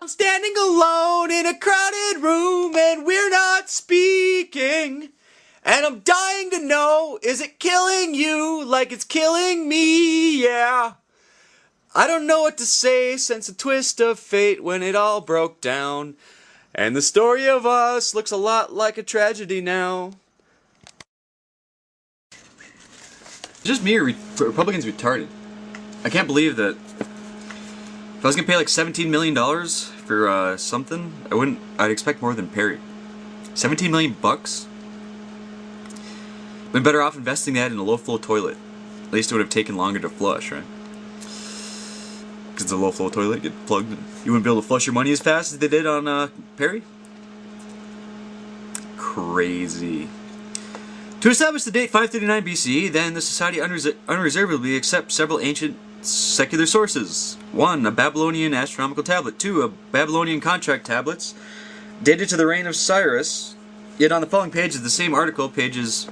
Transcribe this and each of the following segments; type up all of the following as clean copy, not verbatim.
I'm standing alone in a crowded room and we're not speaking. And I'm dying to know, is it killing you like it's killing me? Yeah. I don't know what to say since a twist of fate when it all broke down. And the story of us looks a lot like a tragedy now. Just me or Republicans retarded? I can't believe that if I was gonna pay like $17 million for something, I'd expect more than Perry. 17 million bucks? Been better off investing that in a low-flow toilet. At least it would have taken longer to flush, right? Because it's a low-flow toilet, get plugged, and you wouldn't be able to flush your money as fast as they did on Perry? Crazy. To establish the date 539 BCE, then the society unreservedly accepts several ancient secular sources. 1. A Babylonian astronomical tablet. 2. A Babylonian contract tablets dated to the reign of Cyrus. Yet on the following page of the same article, pages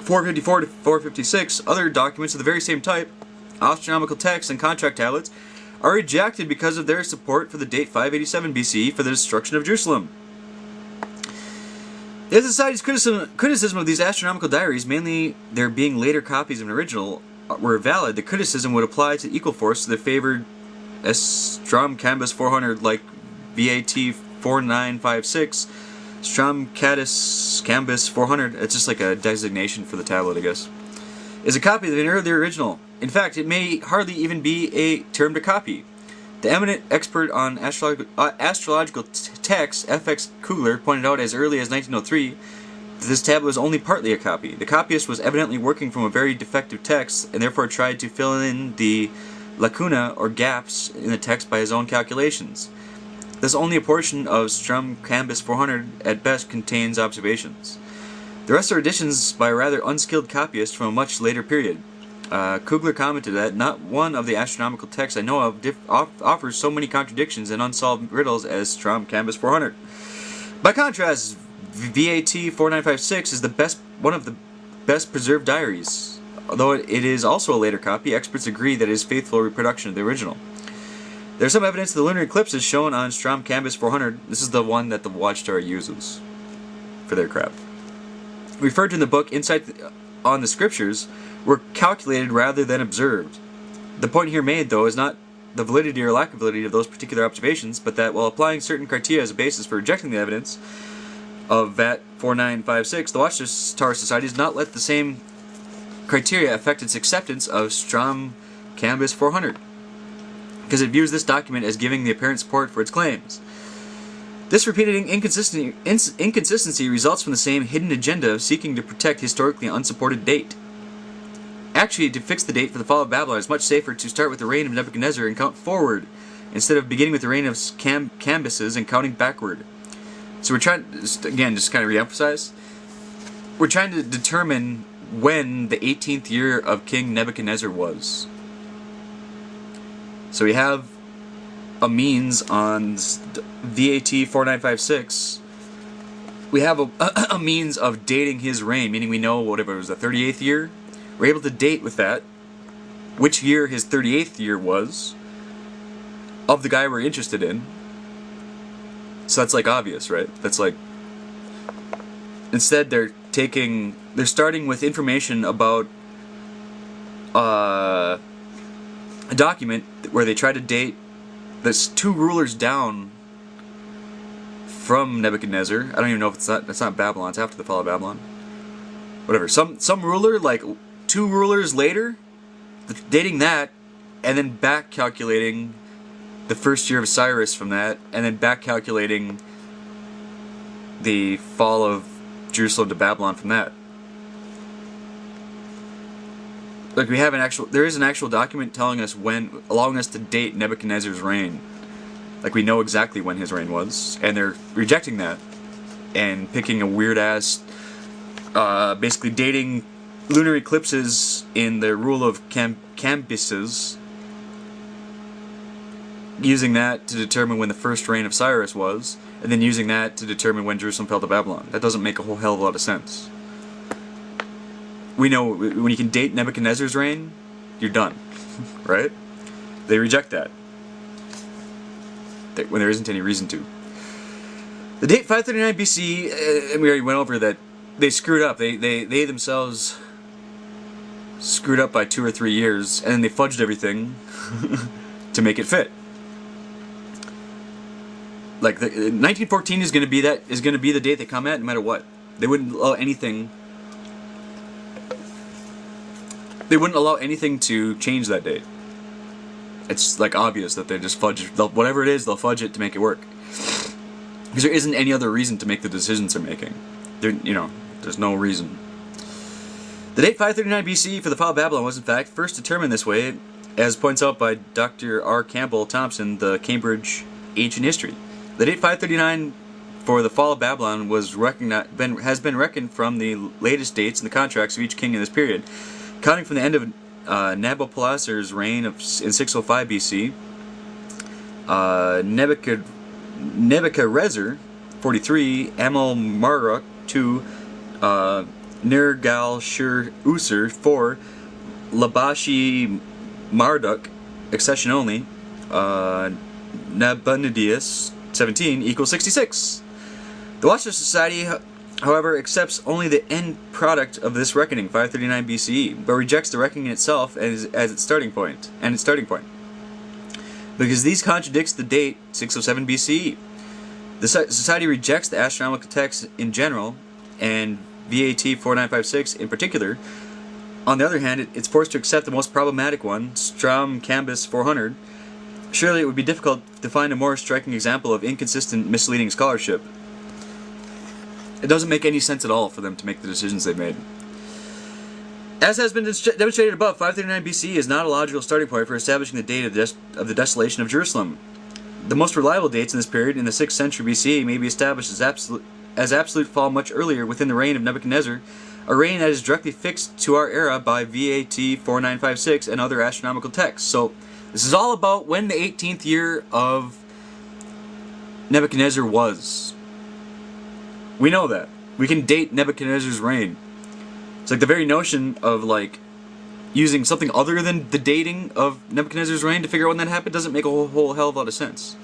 454 to 456, other documents of the very same type, astronomical texts and contract tablets, are rejected because of their support for the date 587 BCE for the destruction of Jerusalem. The society's criticism of these astronomical diaries, mainly there being later copies of an original, were valid. The criticism would apply to equal force to the favored Strom Cambus 400 like VAT 4956, Strom Cambus 400, it's just like a designation for the tablet, I guess, is a copy of an earlier original. In fact, it may hardly even be a term to copy. The eminent expert on astrological texts, F.X. Kugler, pointed out as early as 1903 that this tablet was only partly a copy. The copyist was evidently working from a very defective text and therefore tried to fill in the lacuna or gaps in the text by his own calculations. Thus only a portion of Strom Cambus 400 at best contains observations. The rest are additions by a rather unskilled copyist from a much later period. Kugler commented that not one of the astronomical texts I know of offers so many contradictions and unsolved riddles as Strom Cambus 400. By contrast, VAT 4956 is one of the best preserved diaries. Although it is also a later copy, experts agree that it is a faithful reproduction of the original. There is some evidence of the lunar eclipses shown on Strom Cambus 400. This is the one that the Watchtower uses for their crap. Referred to in the book Insight on the Scriptures, were calculated rather than observed. The point here made, though, is not the validity or lack of validity of those particular observations, but that while applying certain criteria as a basis for rejecting the evidence of VAT 4956, the Watchtower Society does not let the same criteria affect its acceptance of Strom Cambus 400, because it views this document as giving the apparent support for its claims. This repeated inconsistency results from the same hidden agenda of seeking to protect historically unsupported date. Actually, to fix the date for the fall of Babylon, it's much safer to start with the reign of Nebuchadnezzar and count forward, instead of beginning with the reign of Cambyses and counting backward. So we're trying, again, just kind of re-emphasize, we're trying to determine when the 18th year of King Nebuchadnezzar was. So we have a means on VAT 4956. We have a means of dating his reign, meaning we know whatever it was, the 38th year. We're able to date with that which year his 38th year was of the guy we're interested in. So that's like obvious, right? That's like, instead they're starting with information about a document where they try to date that's 2 rulers down from Nebuchadnezzar. I don't even know if it's not Babylon, it's after the fall of Babylon. Whatever, some ruler, like 2 rulers later, dating that, and then back calculating the first year of Cyrus from that, and then back calculating the fall of Jerusalem to Babylon from that. Like, we have there is an actual document telling us allowing us to date Nebuchadnezzar's reign. Like, we know exactly when his reign was, and they're rejecting that and picking a weird ass, basically dating lunar eclipses in the rule of Cambyses, using that to determine when the first reign of Cyrus was, and then using that to determine when Jerusalem fell to Babylon. That doesn't make a whole hell of a lot of sense. We know when you can date Nebuchadnezzar's reign, you're done, right? They reject that. when there isn't any reason to. The date 539 BC, and we already went over that they screwed up. They themselves screwed up by 2 or 3 years, and then they fudged everything to make it fit. Like 1914 is going to be the date they come at no matter what. They wouldn't allow anything. They wouldn't allow anything to change that date. It's like obvious that they just fudge whatever it is. They'll fudge it to make it work because there isn't any other reason to make the decisions they're making. There's no reason. The date 539 BC for the fall of Babylon was in fact first determined this way, as points out by Dr. R. Campbell Thompson, the Cambridge Ancient History. The date 539 for the fall of Babylon has been reckoned from the latest dates in the contracts of each king in this period, counting from the end of Nabopolassar's reign in 605 BC. Nebuchadrezzar 43, Amel-Marduk 2, Nergal-Shir-Usur 4, Labashi Marduk, accession only, Nabonidus 17 equals 66. The Watchtower Society, however, accepts only the end product of this reckoning, 539 BCE, but rejects the reckoning itself as its starting point, because these contradicts the date 607 BCE. The Society rejects the astronomical texts in general, and VAT 4956 in particular. On the other hand, it's forced to accept the most problematic one, Strom Cambus 400. Surely it would be difficult to find a more striking example of inconsistent, misleading scholarship. It doesn't make any sense at all for them to make the decisions they've made. As has been demonstrated above, 539 BC is not a logical starting point for establishing the date of the desolation of Jerusalem. The most reliable dates in this period, in the 6th century BCE, may be established as absolute fall much earlier within the reign of Nebuchadnezzar, a reign that is directly fixed to our era by VAT 4956 and other astronomical texts. So this is all about when the 18th year of Nebuchadnezzar was. We know that. We can date Nebuchadnezzar's reign. It's like the very notion of like using something other than the dating of Nebuchadnezzar's reign to figure out when that happened doesn't make a whole hell of a lot of sense.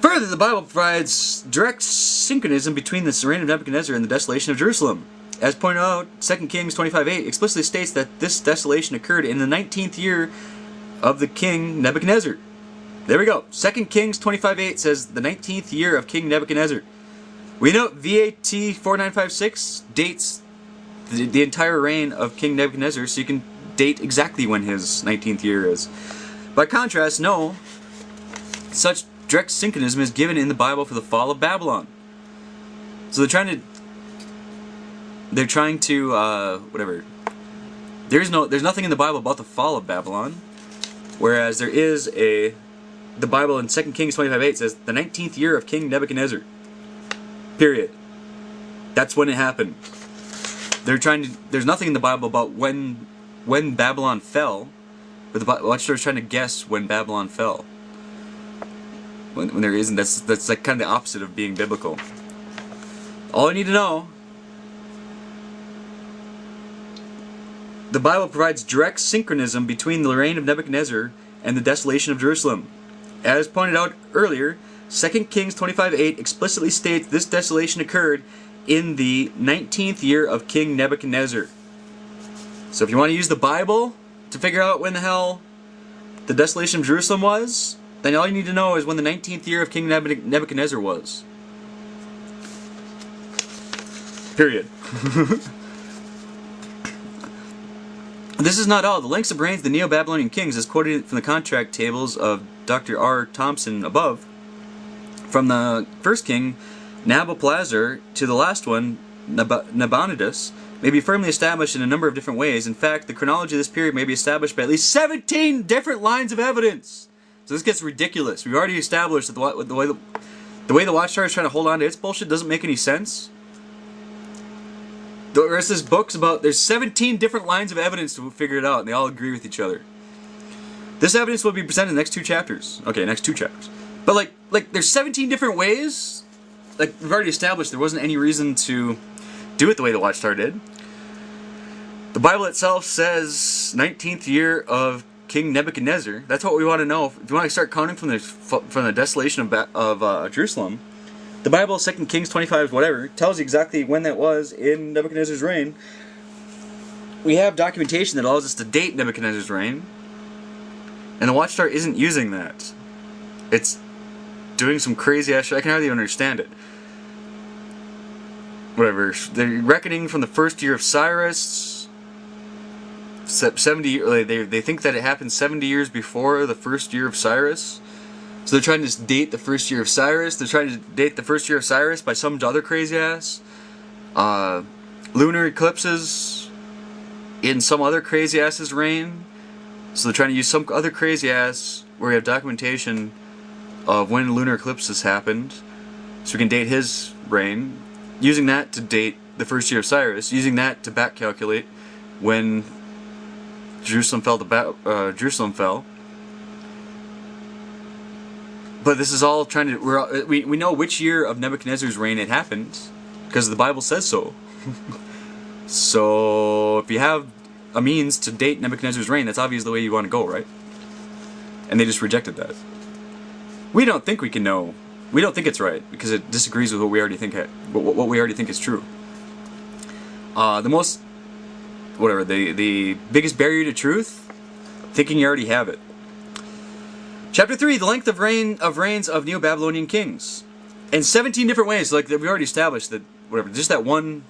Further, the Bible provides direct synchronism between the reign of Nebuchadnezzar and the desolation of Jerusalem. As pointed out, 2 Kings 25:8 explicitly states that this desolation occurred in the 19th year of the king Nebuchadnezzar. There we go. 2 Kings 25:8 says the 19th year of King Nebuchadnezzar. We know VAT 4956 dates the entire reign of King Nebuchadnezzar, so you can date exactly when his 19th year is. By contrast, no such direct synchronism is given in the Bible for the fall of Babylon. So they're trying to whatever. There's nothing in the Bible about the fall of Babylon, whereas there is the Bible in 2 Kings 25:8 says the 19th year of King Nebuchadnezzar. Period. That's when it happened. There's nothing in the Bible about when Babylon fell, but the Watchtower is trying to guess when Babylon fell. When there isn't, that's like kind of the opposite of being biblical. All you need to know: the Bible provides direct synchronism between the reign of Nebuchadnezzar and the desolation of Jerusalem. As pointed out earlier, 2 Kings 25:8 explicitly states this desolation occurred in the 19th year of King Nebuchadnezzar. So if you want to use the Bible to figure out when the hell the desolation of Jerusalem was, then all you need to know is when the 19th year of King Nebuchadnezzar was. Period. This is not all. The lengths of reigns of the Neo-Babylonian kings, as quoted from the contract tables of Dr. R. Thompson above, from the first king, Nabopolassar, to the last one, Nabonidus, may be firmly established in a number of different ways. In fact, the chronology of this period may be established by at least 17 different lines of evidence. So this gets ridiculous. We've already established that the way the Watchtower is trying to hold on to its bullshit doesn't make any sense. The rest of this book's about, there's 17 different lines of evidence to figure it out, and they all agree with each other. This evidence will be presented in the next 2 chapters. Okay, next 2 chapters. But like there's 17 different ways. Like, we've already established there wasn't any reason to do it the way the Watchtower did. The Bible itself says 19th year of King Nebuchadnezzar. That's what we want to know. If you want to start counting from the desolation of Jerusalem, the Bible, 2 Kings 25, whatever, tells you exactly when that was in Nebuchadnezzar's reign. We have documentation that allows us to date Nebuchadnezzar's reign, and the Watchtower isn't using that. It's doing some crazy ass shit. I can hardly even understand it. Whatever. They're reckoning from the first year of Cyrus. 70. They think that it happened 70 years before the first year of Cyrus. So they're trying to date the first year of Cyrus. They're trying to date the first year of Cyrus by some other crazy ass. Lunar eclipses in some other crazy ass's reign. So they're trying to use some other crazy ass where we have documentation of when lunar eclipses happened, so we can date his reign. Using that to date the first year of Cyrus. Using that to back calculate when Jerusalem fell. But this is all trying to... We know which year of Nebuchadnezzar's reign it happened, because the Bible says so. So, if you have a means to date Nebuchadnezzar's reign, that's obviously the way you want to go, right? And they just rejected that. We don't think we can know. We don't think it's right, because it disagrees with what we already think is true. The biggest barrier to truth, thinking you already have it. Chapter 3, the length of reigns of Neo-Babylonian kings. In 17 different ways, like we already established that, just that one,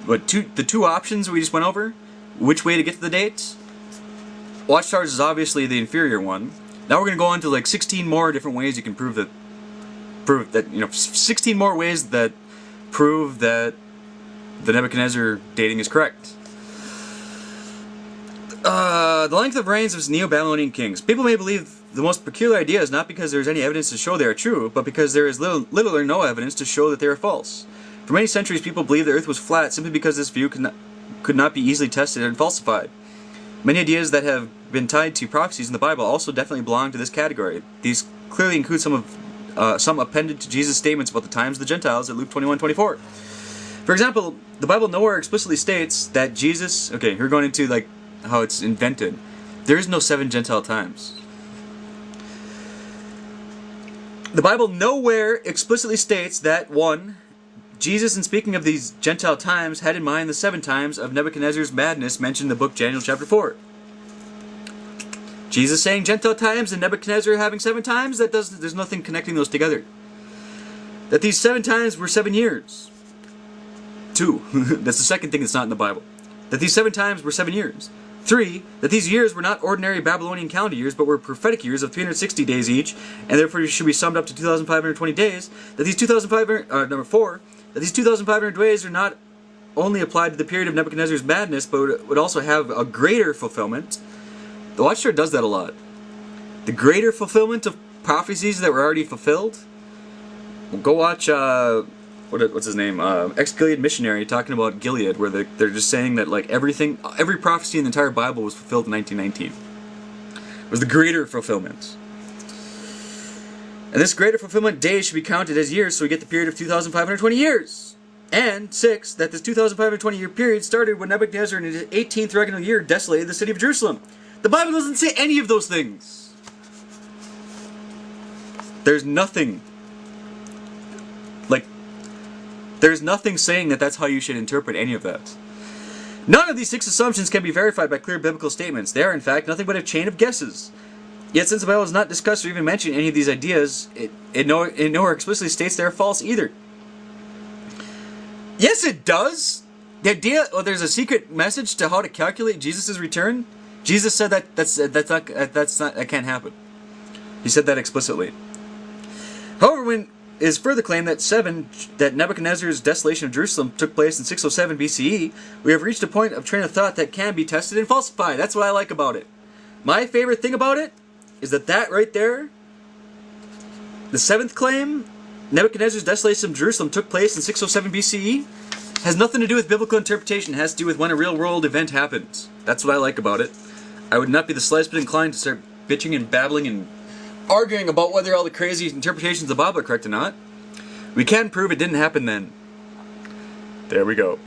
the two options we just went over, which way to get to the dates. Watchtowers is obviously the inferior one. Now we're going to go on to like 16 more different ways you can prove that, 16 more ways that prove that the Nebuchadnezzar dating is correct. The length of reigns of Neo-Babylonian kings. People may believe the most peculiar ideas not because there is any evidence to show they are true, but because there is little or no evidence to show that they are false. For many centuries, people believed the earth was flat simply because this view could not be easily tested and falsified. Many ideas that have been tied to prophecies in the Bible also definitely belong to this category. These clearly include some appended to Jesus' statements about the times of the Gentiles at Luke 21:24. For example, the Bible nowhere explicitly states that Jesus... Okay, we're going into like how it's invented. There is no 7 Gentile times. The Bible nowhere explicitly states that, 1, Jesus, in speaking of these Gentile times, had in mind the 7 times of Nebuchadnezzar's madness mentioned in the book Daniel chapter 4. Jesus saying Gentile times and Nebuchadnezzar having 7 times, there's nothing connecting those together. That these 7 times were 7 years. 2, that's the second thing that's not in the Bible. That these 7 times were 7 years. 3, that these years were not ordinary Babylonian calendar years, but were prophetic years of 360 days each, and therefore should be summed up to 2,520 days. That these 4, that these 2,500 days are not only applied to the period of Nebuchadnezzar's madness, but would also have a greater fulfillment. The Watchtower does that a lot. The greater fulfillment of prophecies that were already fulfilled. Well, go watch, what's his name? Ex-Gilead Missionary talking about Gilead, where they're just saying that like every prophecy in the entire Bible was fulfilled in 1919. It was the greater fulfillment. And this greater fulfillment days should be counted as years, so we get the period of 2,520 years. And 6, that this 2,520 year period started when Nebuchadnezzar in his 18th regnal year desolated the city of Jerusalem. The Bible doesn't say any of those things. There's nothing. There's nothing saying that that's how you should interpret any of that. None of these 6 assumptions can be verified by clear biblical statements. They are, in fact, nothing but a chain of guesses. Yet, since the Bible does not discuss or even mention any of these ideas, it nowhere explicitly states they are false either. Yes, it does! The idea, there's a secret message to how to calculate Jesus' return. Jesus said that can't happen. He said that explicitly. However, when it is further claimed that Nebuchadnezzar's desolation of Jerusalem took place in 607 BCE, we have reached a point of train of thought that can be tested and falsified. That's what I like about it. My favorite thing about it is that right there, the 7th claim, Nebuchadnezzar's desolation of Jerusalem took place in 607 BCE, has nothing to do with biblical interpretation. It has to do with when a real world event happens. That's what I like about it. I would not be the slightest bit inclined to start bitching and babbling and arguing about whether all the crazy interpretations of the Bible are correct or not. We can prove it didn't happen then. There we go.